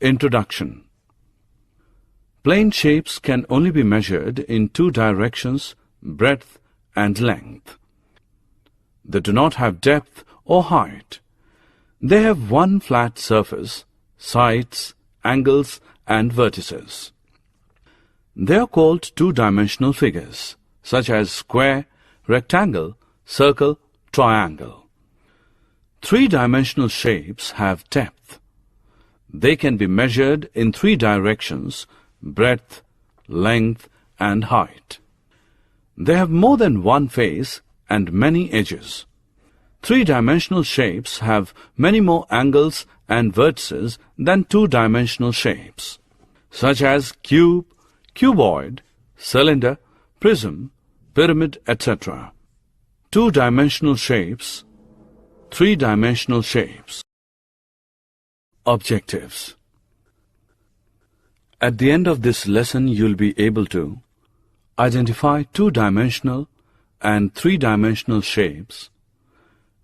Introduction. Plane shapes can only be measured in two directions, breadth and length. They do not have depth or height. They have one flat surface, sides, angles and vertices. They are called two-dimensional figures, such as square, rectangle, circle, triangle. Three-dimensional shapes have depth. They can be measured in three directions, breadth, length and height. They have more than one face and many edges. Three-dimensional shapes have many more angles and vertices than two-dimensional shapes, such as cube, cuboid, cylinder, prism, pyramid, etc. Two-dimensional shapes, three-dimensional shapes. Objectives. At the end of this lesson, you'll be able to identify two-dimensional and three-dimensional shapes,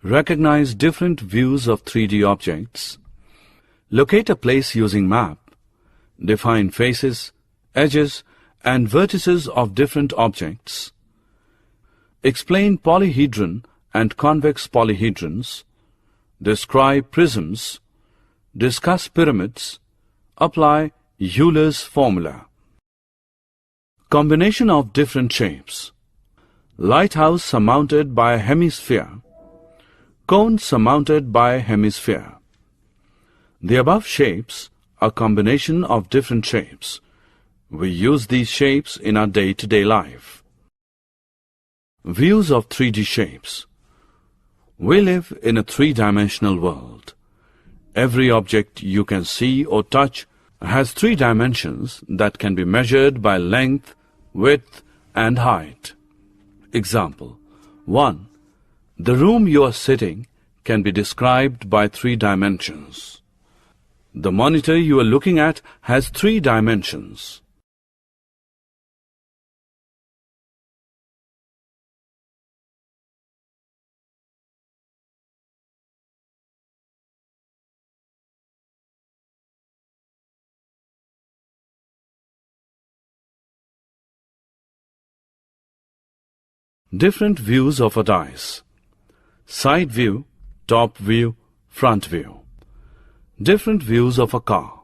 recognize different views of 3D objects, locate a place using map, define faces, edges, and vertices of different objects, explain polyhedron and convex polyhedrons, describe prisms, discuss pyramids, apply Euler's formula. Combination of different shapes. Lighthouse surmounted by a hemisphere. Cone surmounted by a hemisphere. The above shapes are combination of different shapes. We use these shapes in our day-to-day life. Views of 3D shapes. We live in a three-dimensional world. Every object you can see or touch has three dimensions that can be measured by length, width, and height. Example 1. The room you are sitting can be described by three dimensions. The monitor you are looking at has three dimensions. Different views of a dice. Side view, top view, front view. Different views of a car.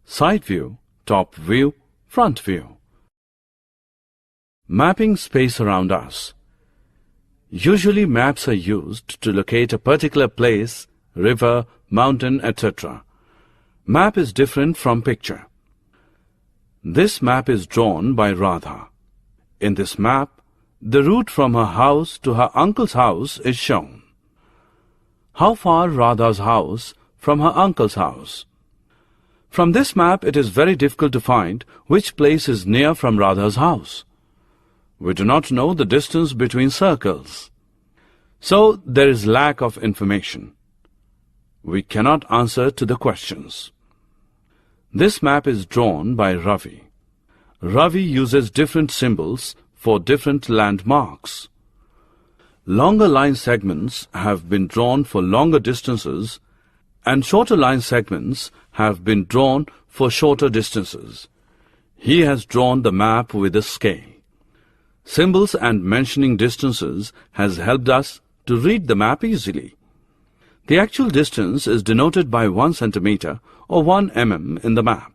Side view, top view, front view. Mapping space around us. Usually maps are used to locate a particular place, river, mountain, etc. Map is different from picture. This map is drawn by Radha. In this map, the route from her house to her uncle's house is shown. How far Radha's house from her uncle's house? From this map, it is very difficult to find which place is near from Radha's house. We do not know the distance between circles. So, there is lack of information. We cannot answer to the questions. This map is drawn by Ravi. Ravi uses different symbols for different landmarks. Longer line segments have been drawn for longer distances and shorter line segments have been drawn for shorter distances. He has drawn the map with a scale. Symbols and mentioning distances has helped us to read the map easily. The actual distance is denoted by 1 centimeter or 1 mm in the map.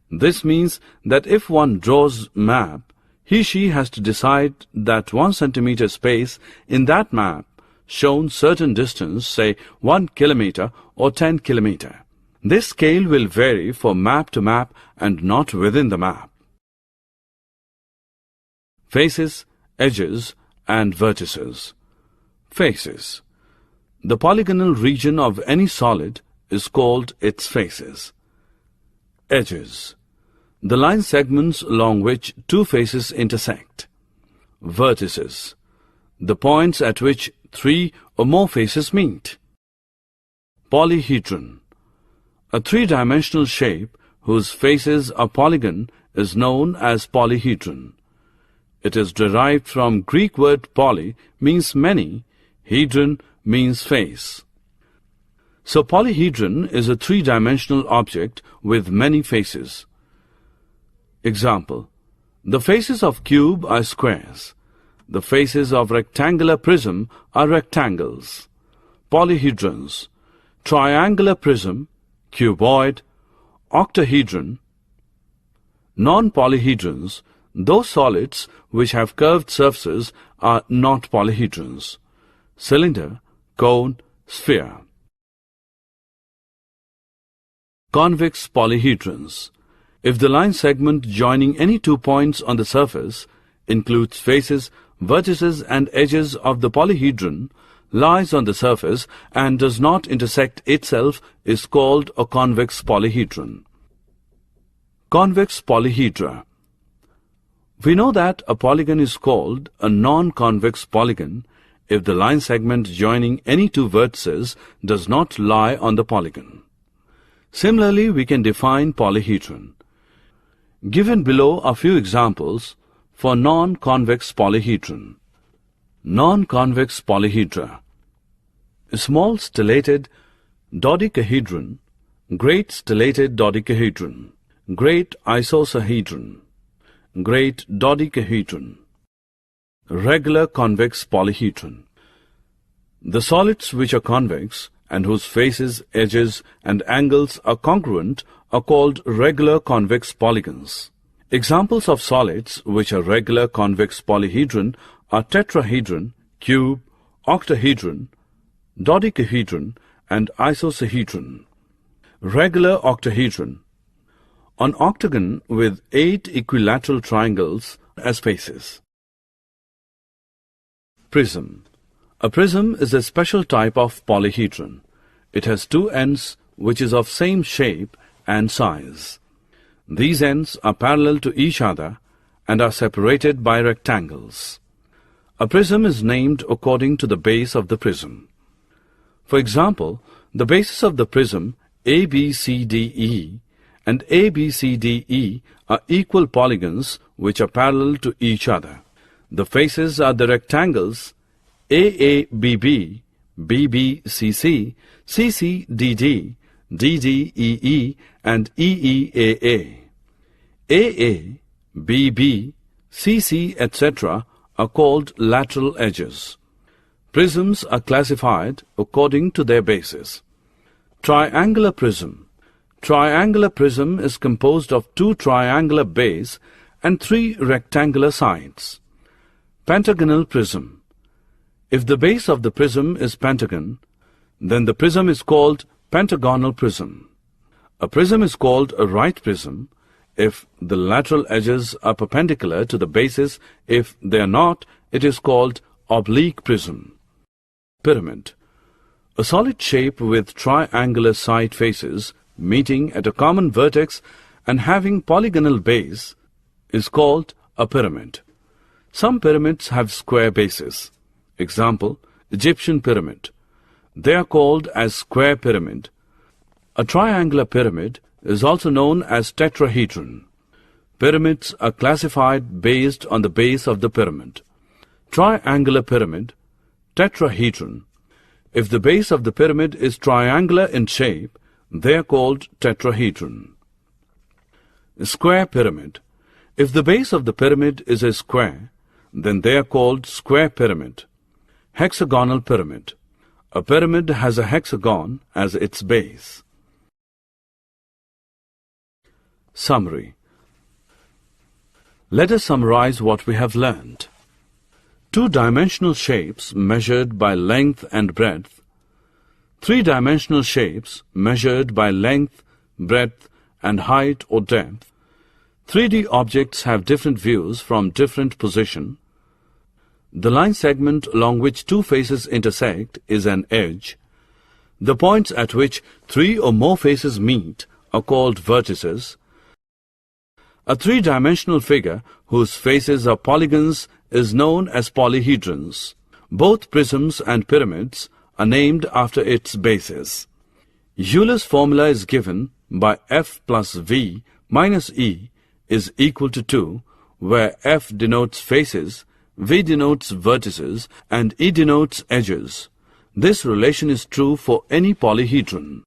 This means that if one draws map, he/she has to decide that 1 centimeter space in that map shown certain distance, say 1 kilometer or 10 kilometer. This scale will vary from map to map and not within the map. Faces, edges and vertices. Faces. The polygonal region of any solid is called its faces. Edges. The line segments along which two faces intersect. Vertices. The points at which three or more faces meet. Polyhedron. A three-dimensional shape whose faces are polygon is known as polyhedron. It is derived from Greek word poly means many, hedron means face. So polyhedron is a three-dimensional object with many faces. Example: the faces of cube are squares. The faces of rectangular prism are rectangles. Polyhedrons: triangular prism, cuboid, octahedron. Non-polyhedrons: those solids which have curved surfaces are not polyhedrons. Cylinder, cone, sphere. Convex polyhedrons: if the line segment joining any 2 points on the surface includes faces, vertices and edges of the polyhedron, lies on the surface and does not intersect itself, is called a convex polyhedron. Convex polyhedra: we know that a polygon is called a non-convex polygon if the line segment joining any two vertices does not lie on the polygon. Similarly, we can define polyhedron. Given below are few examples for non-convex polyhedron. Non-convex polyhedra: small stellated dodecahedron, great stellated dodecahedron, great isosahedron, great dodecahedron. Regular convex polyhedron: the solids which are convex and whose faces, edges and angles are congruent are called regular convex polygons. Examples of solids which are regular convex polyhedron are tetrahedron, cube, octahedron, dodecahedron and isosahedron. Regular octahedron: an octagon with 8 equilateral triangles as faces. Prism: a prism is a special type of polyhedron. It has two ends which is of same shape and size. These ends are parallel to each other and are separated by rectangles. A prism is named according to the base of the prism. For example, the bases of the prism ABCDE and ABCDE are equal polygons which are parallel to each other. The faces are the rectangles AABB, BBCC, CCDD, DDEE and EEAA. AA, BB, CC, etc. are called lateral edges. Prisms are classified according to their bases. Triangular prism: triangular prism is composed of 2 triangular bases and 3 rectangular sides. Pentagonal prism: if the base of the prism is pentagon, then the prism is called pentagonal prism. A prism is called a right prism if the lateral edges are perpendicular to the bases. If they are not, it is called oblique prism. Pyramid: a solid shape with triangular side faces meeting at a common vertex and having polygonal base is called a pyramid. Some pyramids have square bases. Example, Egyptian pyramid. They are called as square pyramid. A triangular pyramid is also known as tetrahedron. Pyramids are classified based on the base of the pyramid. Triangular pyramid, tetrahedron. If the base of the pyramid is triangular in shape, they are called tetrahedron. Square pyramid. If the base of the pyramid is a square, then they are called square pyramid. Hexagonal pyramid. A pyramid has a hexagon as its base. Summary. Let us summarize what we have learned. Two-dimensional shapes measured by length and breadth. Three-dimensional shapes measured by length, breadth and height or depth. 3D objects have different views from different position. The line segment along which two faces intersect is an edge. The points at which 3 or more faces meet are called vertices. A three-dimensional figure whose faces are polygons is known as polyhedrons. Both prisms and pyramids are named after its bases. Euler's formula is given by F plus V minus E is equal to 2, where F denotes faces, V denotes vertices, and E denotes edges. This relation is true for any polyhedron.